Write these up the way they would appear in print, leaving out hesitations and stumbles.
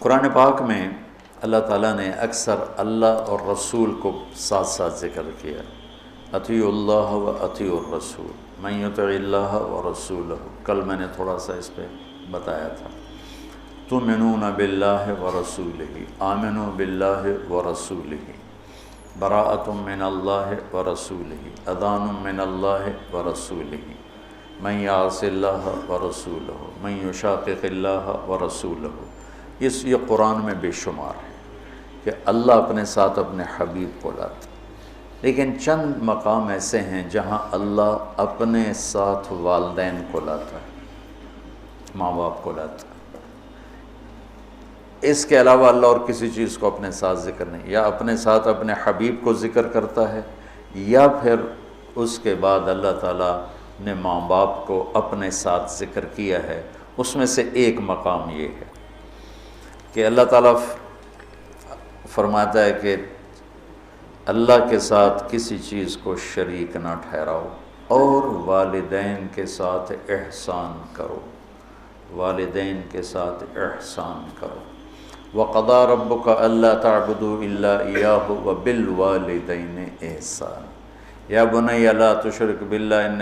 قرآن پاک میں اللہ تعالیٰ نے اکثر اللہ اور رسول کو ساتھ ساتھ ذکر کیا، اطیعوا اللہ و اطیعوا الرسول من یطع اللہ و رسولہ۔ کل میں نے تھوڑا سا اس پہ بتایا تھا، تؤمنون باللہ و رسولہ، آمنوا باللہ و رسولہ، براءۃ من اللہ و رسولہ، اذان من اللہ و رسولہ، من یعص اللہ و رسولہ، من یشاقق اللہ و رسولہ۔ یہ قرآن میں بے شمار ہے کہ اللہ اپنے ساتھ اپنے حبیب کو لاتا، لیکن چند مقام ایسے ہیں جہاں اللہ اپنے ساتھ والدین کو لاتا ہے، ماں باپ کو لاتا ہے۔ اس کے علاوہ اللہ اور کسی چیز کو اپنے ساتھ ذکر نہیں، یا اپنے ساتھ اپنے حبیب کو ذکر کرتا ہے، یا پھر اس کے بعد اللہ تعالیٰ نے ماں باپ کو اپنے ساتھ ذکر کیا ہے۔ اس میں سے ایک مقام یہ ہے کہ اللہ تعالیٰ فرماتا ہے کہ اللہ کے ساتھ کسی چیز کو شریک نہ ٹھہراؤ اور والدین کے ساتھ احسان کرو، والدین کے ساتھ احسان کرو۔ وَقَضَىٰ رَبُّكَ أَلَّا تَعْبُدُوا إِلَّا إِيَّاهُ وَبِالْوَالِدَيْنِ إِحْسَانًا يَا بُنَيَّ لَا تُشْرِكْ بِاللَّهِ إِنَّ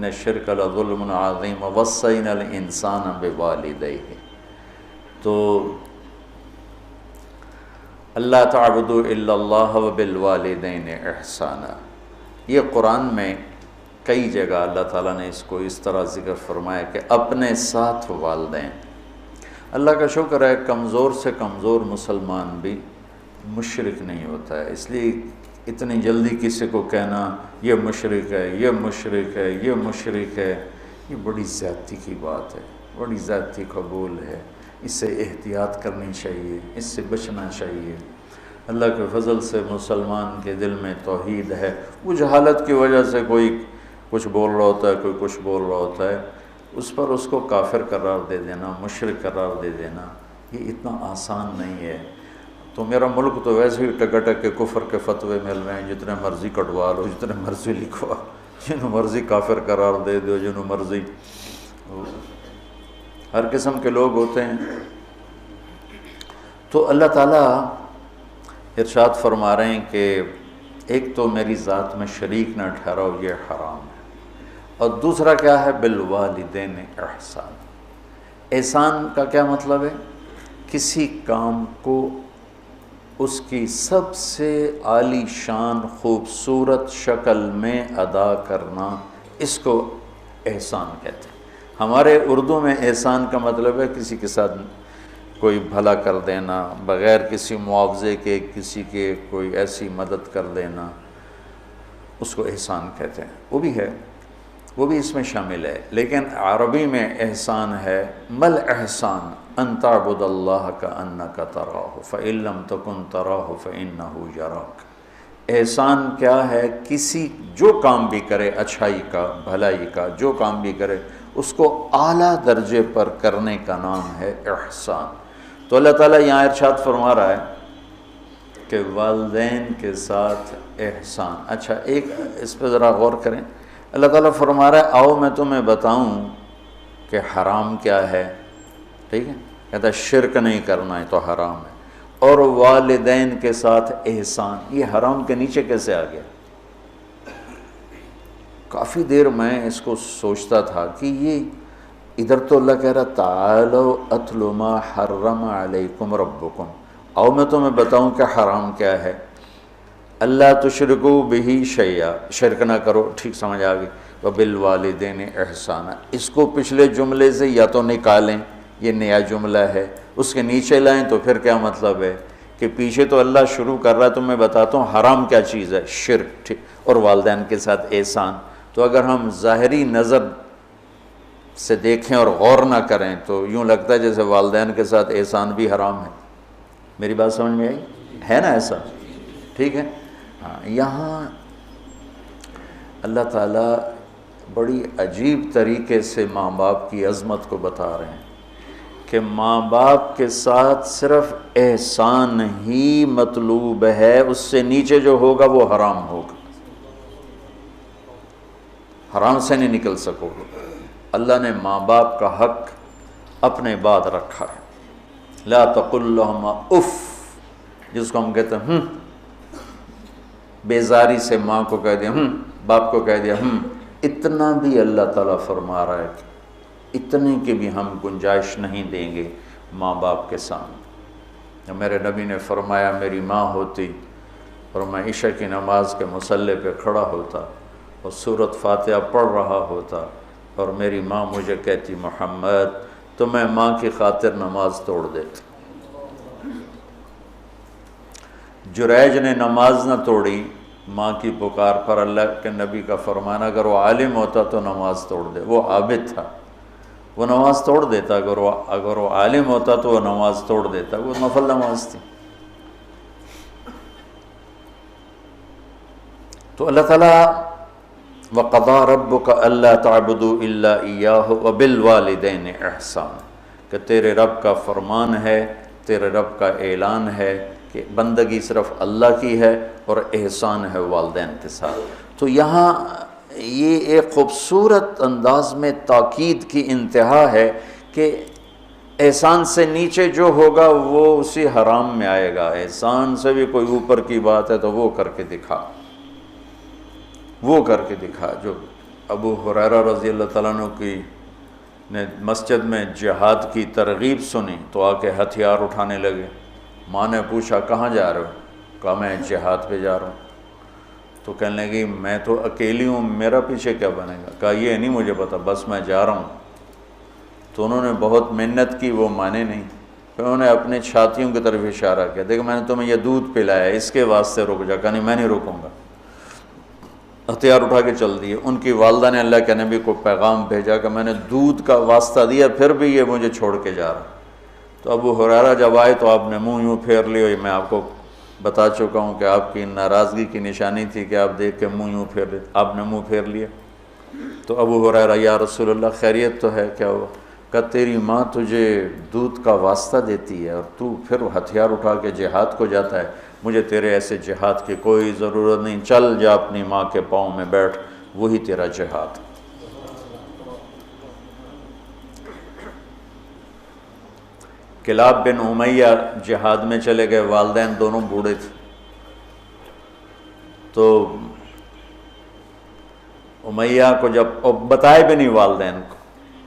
الشِّرْكَ لَظُلْمٌ عَظِيمٌ وَوَصَّيْنَا الْإِنسَانَ بِوَالِدَيْهِ۔ تو اللہ تعبدوا الا اللہ وبالوالدین احسانا، یہ قرآن میں کئی جگہ اللہ تعالیٰ نے اس کو اس طرح ذکر فرمایا کہ اپنے ساتھ والدین۔ اللہ کا شکر ہے کمزور سے کمزور مسلمان بھی مشرک نہیں ہوتا ہے، اس لیے اتنی جلدی کسی کو کہنا یہ مشرک ہے، یہ مشرک ہے، یہ مشرک ہے، یہ بڑی زیادتی کی بات ہے، بڑی زیادتی قبول ہے، اس سے احتیاط کرنی چاہیے، اس سے بچنا چاہیے۔ اللہ کے فضل سے مسلمان کے دل میں توحید ہے، وہ جہالت کی وجہ سے کوئی کچھ بول رہا ہوتا ہے، کوئی کچھ بول رہا ہوتا ہے، اس پر اس کو کافر قرار دے دینا، مشرک قرار دے دینا، یہ اتنا آسان نہیں ہے۔ تو میرا ملک تو ویسے ہی ٹکٹک کے کفر کے فتوے مل رہے ہیں، جتنے مرضی کٹوا لو، جتنے مرضی لکھوا، جنہوں مرضی کافر قرار دے دو، جنہوں مرضی، ہر قسم کے لوگ ہوتے ہیں۔ تو اللہ تعالیٰ ارشاد فرما رہے ہیں کہ ایک تو میری ذات میں شریک نہ ٹھہراؤ، یہ حرام ہے، اور دوسرا کیا ہے؟ بالوالدین احسان۔ احسان کا کیا مطلب ہے؟ کسی کام کو اس کی سب سے عالی شان خوبصورت شکل میں ادا کرنا، اس کو احسان کہتے ہیں۔ ہمارے اردو میں احسان کا مطلب ہے کسی کے ساتھ کوئی بھلا کر دینا، بغیر کسی معاوضے کے کسی کے کوئی ایسی مدد کر دینا، اس کو احسان کہتے ہیں۔ وہ بھی ہے، وہ بھی اس میں شامل ہے، لیکن عربی میں احسان ہے مل احسان ان تعبد اللہ کأنک تراہ فإن لم تکن تراہ فإنہ یراک۔ احسان کیا ہے؟ کسی جو کام بھی کرے اچھائی کا، بھلائی کا، جو کام بھی کرے اس کو اعلیٰ درجے پر کرنے کا نام ہے احسان۔ تو اللہ تعالیٰ یہاں ارشاد فرما رہا ہے کہ والدین کے ساتھ احسان۔ اچھا ایک اس پہ ذرا غور کریں، اللہ تعالیٰ فرما رہا ہے آؤ میں تمہیں بتاؤں کہ حرام کیا ہے، ٹھیک ہے؟ کہتا ہے شرک نہیں کرنا ہے تو حرام ہے، اور والدین کے ساتھ احسان، یہ حرام کے نیچے کیسے آ گیا؟ کافی دیر میں اس کو سوچتا تھا کہ یہ ادھر تو اللہ کہہ رہا تعالوا اتل ما حرم علیکم ربکم، آؤ میں تمہیں بتاؤں کہ حرام کیا ہے، اللہ تشرکوا بہ شیئا، شرک نہ کرو، ٹھیک سمجھ آ گئی، وبالوالدین احسانا۔ اس کو پچھلے جملے سے یا تو نکالیں، یہ نیا جملہ ہے، اس کے نیچے لائیں تو پھر کیا مطلب ہے کہ پیچھے تو اللہ شروع کر رہا ہے، تو میں بتاتا ہوں حرام کیا چیز ہے، شرک، ٹھیک، اور والدین کے ساتھ احسان۔ تو اگر ہم ظاہری نظر سے دیکھیں اور غور نہ کریں تو یوں لگتا ہے جیسے والدین کے ساتھ احسان بھی حرام ہے۔ میری بات سمجھ میں آئی ہے نا؟ ایسا ٹھیک ہے؟ ہاں، یہاں اللہ تعالیٰ بڑی عجیب طریقے سے ماں باپ کی عظمت کو بتا رہے ہیں کہ ماں باپ کے ساتھ صرف احسان ہی مطلوب ہے، اس سے نیچے جو ہوگا وہ حرام ہوگا، حرام سے نہیں نکل سکو گے۔ اللہ نے ماں باپ کا حق اپنے بعد رکھا ہے، لا تقل لهما اف، جس کو ہم کہتے ہیں بیزاری سے ماں کو کہہ دیا باپ کو کہہ دیا اتنا بھی اللہ تعالیٰ فرما رہا ہے کہ اتنے کی بھی ہم گنجائش نہیں دیں گے ماں باپ کے سامنے۔ میرے نبی نے فرمایا میری ماں ہوتی اور میں عشاء کی نماز کے مصلی پہ کھڑا ہوتا اور سورۃ فاتحہ پڑھ رہا ہوتا اور میری ماں مجھے کہتی محمد، تو میں ماں کی خاطر نماز توڑ دیتا۔ جریج نے نماز نہ توڑی ماں کی پکار پر، اللہ کے نبی کا فرمان اگر وہ عالم ہوتا تو نماز توڑ دے، وہ عابد تھا وہ نماز توڑ دیتا، اگر وہ عالم ہوتا تو وہ نماز توڑ دیتا، وہ نفل نماز تھی۔ تو اللہ تعالیٰ وَقَضَىٰ رَبُّكَ أَلَّا تَعْبُدُوا إِلَّا إِيَّاهُ وَبِالْوَالِدَيْنِ إِحْسَانًا، کہ تیرے رب کا فرمان ہے، تیرے رب کا اعلان ہے کہ بندگی صرف اللہ کی ہے اور احسان ہے والدین کے ساتھ۔ تو یہاں یہ ایک خوبصورت انداز میں تاکید کی انتہا ہے کہ احسان سے نیچے جو ہوگا وہ اسی حرام میں آئے گا، احسان سے بھی کوئی اوپر کی بات ہے تو وہ کر کے دکھا، وہ کر کے دکھا۔ جو ابو ہریرہ رضی اللہ تعالیٰ عنہ کی نے مسجد میں جہاد کی ترغیب سنی تو آ کے ہتھیار اٹھانے لگے۔ ماں نے پوچھا کہاں جا رہے ہو؟ کہا میں جہاد پہ جا رہا ہوں۔ تو کہنے لگی میں تو اکیلی ہوں، میرا پیچھے کیا بنے گا؟ کہا یہ نہیں مجھے پتا، بس میں جا رہا ہوں۔ تو انہوں نے بہت محنت کی، وہ مانے نہیں۔ پھر انہوں نے اپنے چھاتیوں کی طرف اشارہ کیا، دیکھو میں نے تمہیں یہ دودھ پلایا، اس کے واسطے رک جا۔ کہا نہیں میں نہیں رکوں گا، ہتھیار اٹھا کے چل دیے۔ ان کی والدہ نے اللہ کے نبی کو پیغام بھیجا کہ میں نے دودھ کا واسطہ دیا پھر بھی یہ مجھے چھوڑ کے جا رہا۔ تو ابو ہریرہ جب آئے تو آپ نے منہ یوں پھیر لیا، میں آپ کو بتا چکا ہوں کہ آپ کی ناراضگی کی نشانی تھی کہ آپ دیکھ کے منہ یوں پھیر لے، آپ نے منہ پھیر لیا۔ تو ابو ہریرہ یا رسول اللہ خیریت تو ہے؟ کیا ہوا؟ کہ تیری ماں تجھے دودھ کا واسطہ دیتی ہے اور تو پھر ہتھیار اٹھا کے جہاد کو جاتا ہے، مجھے تیرے ایسے جہاد کی کوئی ضرورت نہیں، چل جا اپنی ماں کے پاؤں میں بیٹھ، وہی تیرا جہاد۔ کلاب بن امیہ جہاد میں چلے گئے، والدین دونوں بوڑھے تھے۔ تو امیہ کو جب بتائے بھی نہیں والدین کو،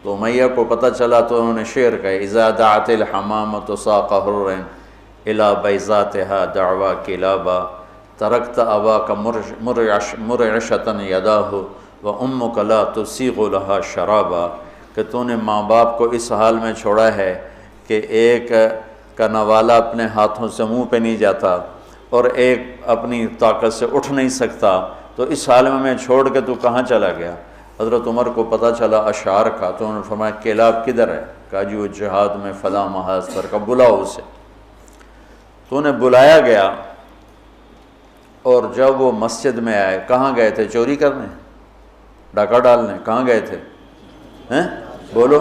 تو امیہ کو پتہ چلا تو انہوں نے شعر کہا اذا دعت الحمامۃ ساق حر الی بیضاتها دعوا کلابا ترکت اباک مرعشۃ یداہ وامک لا تسیغ لها شرابا، کہ تو نے ماں باپ کو اس حال میں چھوڑا ہے کہ ایک کا نوالا اپنے ہاتھوں سے منہ پہ نہیں جاتا اور ایک اپنی طاقت سے اٹھ نہیں سکتا، تو اس حال میں چھوڑ کے تو کہاں چلا گیا؟ حضرت عمر کو پتہ چلا اشعار کا، تو انہوں نے فرمایا کلاب کدھر ہے؟ کہا جی وہ جہاد میں فلاں محاذ پر، کا بلاؤ اسے۔ تو انہیں بلایا گیا اور جب وہ مسجد میں آئے، کہاں گئے تھے؟ چوری کرنے، ڈاکہ ڈالنے؟ کہاں گئے تھے؟ بولو۔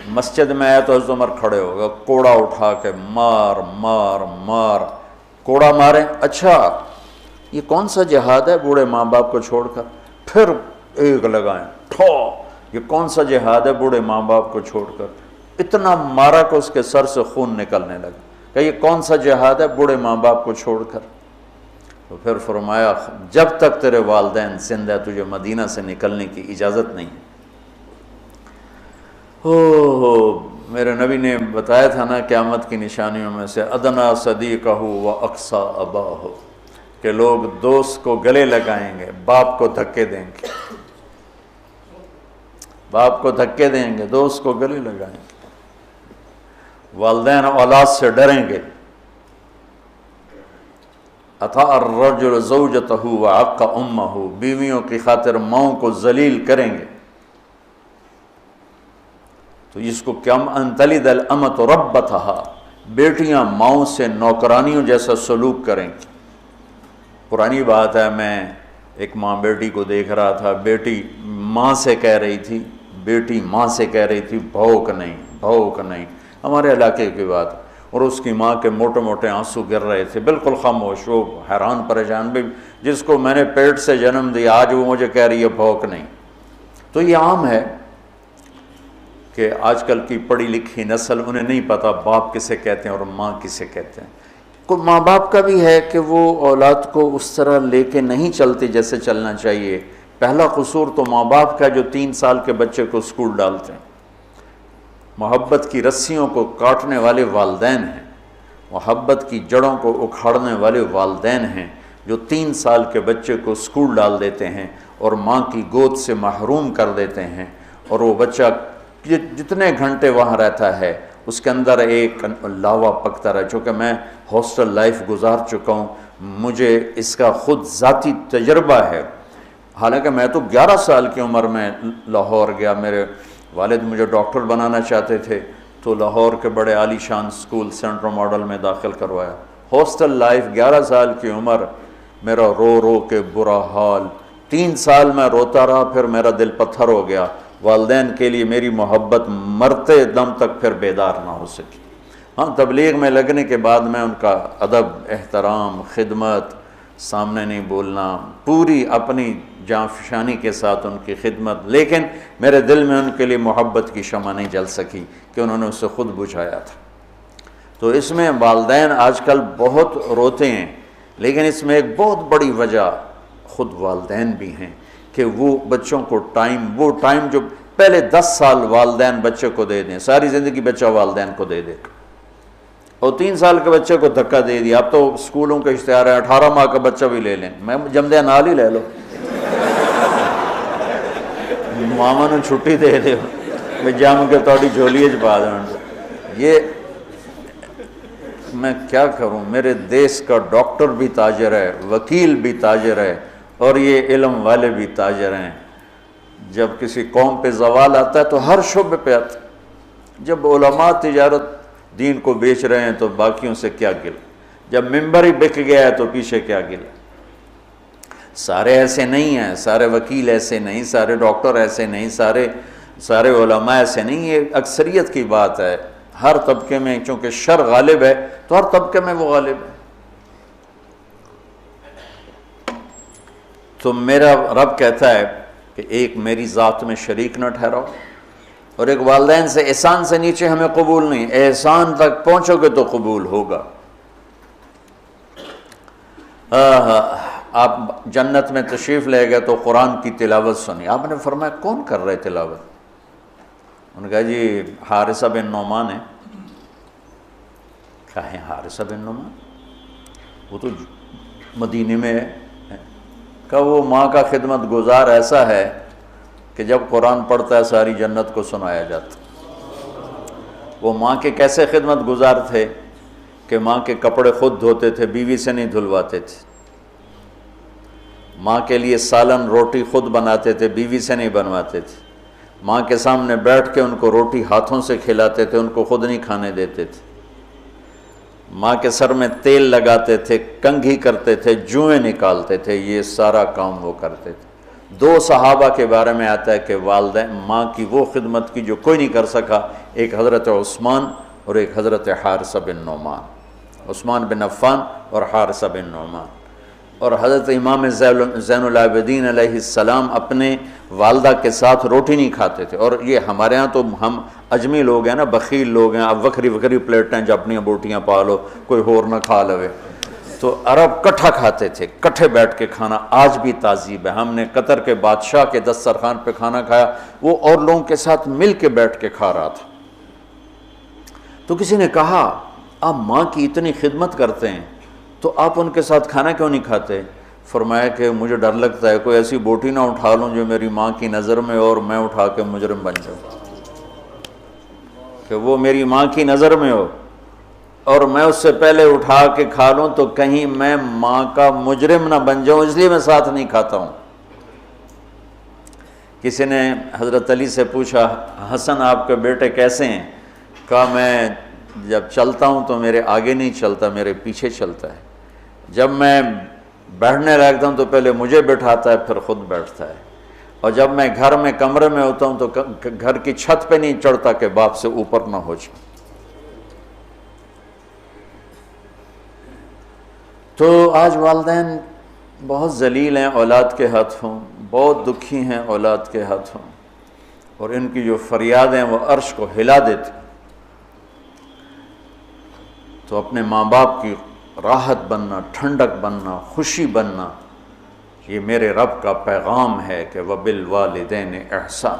مسجد میں آیا تو حضرت عمر کھڑے ہو گئے، کوڑا اٹھا کے مار مار مار، کوڑا مارے، اچھا یہ کون سا جہاد ہے بوڑھے ماں باپ کو چھوڑ کر؟ پھر ایک لگائیں ٹھو، یہ کون سا جہاد ہے بوڑھے ماں باپ کو چھوڑ کر؟ اتنا مارا کہ اس کے سر سے خون نکلنے لگا کہ یہ کون سا جہاد ہے بوڑھے ماں باپ کو چھوڑ کر؟ تو پھر فرمایا جب تک تیرے والدین زندہ ہے تجھے مدینہ سے نکلنے کی اجازت نہیں۔ میرے نبی نے بتایا تھا نا قیامت کی نشانیوں میں سے ادنا صدیقہ و اقصا اباہ، کہ لوگ دوست کو گلے لگائیں گے، باپ کو دھکے دیں گے، باپ کو دھکے دیں گے، دوست کو گلے لگائیں گے، والدین اولاد سے ڈریں گے۔ اطاع الرجل زوجتہ وعق امہ، بیویوں کی خاطر ماؤں کو ذلیل کریں گے۔ تو اس کو کم ان تلد الامۃ ربتھا، بیٹیاں ماؤں سے نوکرانیوں جیسا سلوک کریں گی۔ پرانی بات ہے، میں ایک ماں بیٹی کو دیکھ رہا تھا، بیٹی ماں سے کہہ رہی تھی، بیٹی ماں سے کہہ رہی تھی بھوک نہیں بھوک نہیں، ہمارے علاقے کی بات، اور اس کی ماں کے موٹے موٹے آنسو گر رہے تھے، بالکل خاموش، وہ حیران پریشان، بھی جس کو میں نے پیٹ سے جنم دیا آج وہ مجھے کہہ رہی ہے بھوک نہیں۔ تو یہ عام ہے کہ آج کل کی پڑھی لکھی نسل انہیں نہیں پتہ باپ کسے کہتے ہیں اور ماں کسے کہتے ہیں۔ کوئی ماں باپ کا بھی ہے کہ وہ اولاد کو اس طرح لے کے نہیں چلتے جیسے چلنا چاہیے۔ پہلا قصور تو ماں باپ کا جو 3 سال کے بچے کو اسکول ڈالتے ہیں۔ محبت کی رسیوں کو کاٹنے والے والدین ہیں، محبت کی جڑوں کو اکھاڑنے والے والدین ہیں جو 3 سال کے بچے کو اسکول ڈال دیتے ہیں اور ماں کی گود سے محروم کر دیتے ہیں، اور وہ بچہ جتنے گھنٹے وہاں رہتا ہے اس کے اندر ایک لاوا پکتا رہا۔ چونکہ میں ہاسٹل لائف گزار چکا ہوں، مجھے اس کا خود ذاتی تجربہ ہے۔ حالانکہ میں تو 11 سال کی عمر میں لاہور گیا، میرے والد مجھے ڈاکٹر بنانا چاہتے تھے تو لاہور کے بڑے عالی شان اسکول سینٹرل ماڈل میں داخل کروایا۔ ہاسٹل لائف 11 سال کی عمر، میرا رو رو کے برا حال، 3 سال میں روتا رہا، پھر میرا دل پتھر ہو گیا۔ والدین کے لیے میری محبت مرتے دم تک پھر بیدار نہ ہو سکی۔ ہاں، تبلیغ میں لگنے کے بعد میں ان کا ادب، احترام، خدمت، سامنے نہیں بولنا، پوری اپنی جاں فشانی کے ساتھ ان کی خدمت، لیکن میرے دل میں ان کے لیے محبت کی شمع نہیں جل سکی کہ انہوں نے اسے خود بجھایا تھا۔ تو اس میں والدین آج کل بہت روتے ہیں، لیکن اس میں ایک بہت بڑی وجہ خود والدین بھی ہیں کہ وہ بچوں کو وہ ٹائم جو پہلے 10 سال والدین بچے کو دے دیں، ساری زندگی بچہ والدین کو دے دے، اور 3 سال کے بچے کو دھکا دے دیا۔ اب تو اسکولوں کے اشتہار ہے 18 ماہ کا بچہ بھی لے لیں، میں جمدے نال ہی لے لو، ماما نے چھٹی دے دے میں جم کے تھوڑی جھولی چ پا دیں۔ یہ میں کیا کروں، میرے دیس کا ڈاکٹر بھی تاجر ہے، وکیل بھی تاجر ہے، اور یہ علم والے بھی تاجر ہیں۔ جب کسی قوم پہ زوال آتا ہے تو ہر شعبے پہ آتا ہے۔ جب علماء تجارت دین کو بیچ رہے ہیں تو باقیوں سے کیا گل، جب ممبر ہی بک گیا ہے تو پیچھے کیا گل۔ سارے ایسے نہیں ہیں، سارے وکیل ایسے نہیں، سارے ڈاکٹر ایسے نہیں، سارے علماء ایسے نہیں، یہ اکثریت کی بات ہے۔ ہر طبقے میں چونکہ شر غالب ہے تو ہر طبقے میں وہ غالب ہے۔ تو میرا رب کہتا ہے کہ ایک میری ذات میں شریک نہ ٹھہراؤ، اور ایک والدین سے احسان سے نیچے ہمیں قبول نہیں، احسان تک پہنچو گے تو قبول ہوگا۔ آپ جنت میں تشریف لے گئے تو قرآن کی تلاوت سنی، آپ نے فرمایا کون کر رہے تلاوت؟ انہوں نے کہا جی حارثہ بن نعمان ہے۔ کہا ہے حارثہ بن نعمان؟ وہ تو مدینے میں ہے۔ کہ وہ ماں کا خدمت گزار ایسا ہے کہ جب قرآن پڑھتا ہے ساری جنت کو سنایا جاتا۔ وہ ماں کے کیسے خدمت گزار تھے کہ ماں کے کپڑے خود دھوتے تھے، بیوی سے نہیں دھلواتے تھے۔ ماں کے لیے سالن روٹی خود بناتے تھے، بیوی سے نہیں بنواتے تھے۔ ماں کے سامنے بیٹھ کے ان کو روٹی ہاتھوں سے کھلاتے تھے، ان کو خود نہیں کھانے دیتے تھے۔ ماں کے سر میں تیل لگاتے تھے، کنگھی کرتے تھے، جوئیں نکالتے تھے، یہ سارا کام وہ کرتے تھے۔ 2 صحابہ کے بارے میں آتا ہے کہ والدین ماں کی وہ خدمت کی جو کوئی نہیں کر سکا، ایک حضرت عثمان اور ایک حضرت حارثہ بن نعمان، عثمان بن عفان اور حارثہ بن نعمان۔ اور حضرت امام زین العابدین علیہ السلام اپنے والدہ کے ساتھ روٹی نہیں کھاتے تھے۔ اور یہ ہمارے ہاں تو ہم اجمی لوگ ہیں نا، بخیل لوگ ہیں، اب وکھری وکھری پلیٹیں جو اپنی بوٹیاں پالو، کوئی ہور نہ کھا لوے۔ تو عرب کٹھا کھاتے تھے، کٹھے بیٹھ کے کھانا آج بھی تعذیب ہے۔ ہم نے قطر کے بادشاہ کے دسترخوان پہ کھانا کھایا، وہ اور لوگوں کے ساتھ مل کے بیٹھ کے کھا رہا تھا۔ تو کسی نے کہا آپ ماں کی اتنی خدمت کرتے ہیں تو آپ ان کے ساتھ کھانا کیوں نہیں کھاتے؟ فرمایا کہ مجھے ڈر لگتا ہے کوئی ایسی بوٹی نہ اٹھا لوں جو میری ماں کی نظر میں اور میں اٹھا کے مجرم بن جاؤں، کہ وہ میری ماں کی نظر میں ہو اور میں اس سے پہلے اٹھا کے کھا لوں تو کہیں میں ماں کا مجرم نہ بن جاؤں، اس لیے میں ساتھ نہیں کھاتا ہوں۔ کسی نے حضرت علی سے پوچھا حسن آپ کے بیٹے کیسے ہیں؟ کہا میں جب چلتا ہوں تو میرے آگے نہیں چلتا، میرے پیچھے چلتا ہے۔ جب میں بیٹھنے لگتا ہوں تو پہلے مجھے بٹھاتا ہے پھر خود بیٹھتا ہے، اور جب میں گھر میں کمرے میں ہوتا ہوں تو گھر کی چھت پہ نہیں چڑھتا کہ باپ سے اوپر نہ ہو جائے۔ تو آج والدین بہت ذلیل ہیں اولاد کے ہاتھوں، بہت دکھی ہیں اولاد کے ہاتھوں، اور ان کی جو فریادیں وہ عرش کو ہلا دیتی، تو اپنے ماں باپ کی راحت بننا، ٹھنڈک بننا، خوشی بننا، یہ میرے رب کا پیغام ہے کہ وَبِالْوَالِدَيْنِ احسان۔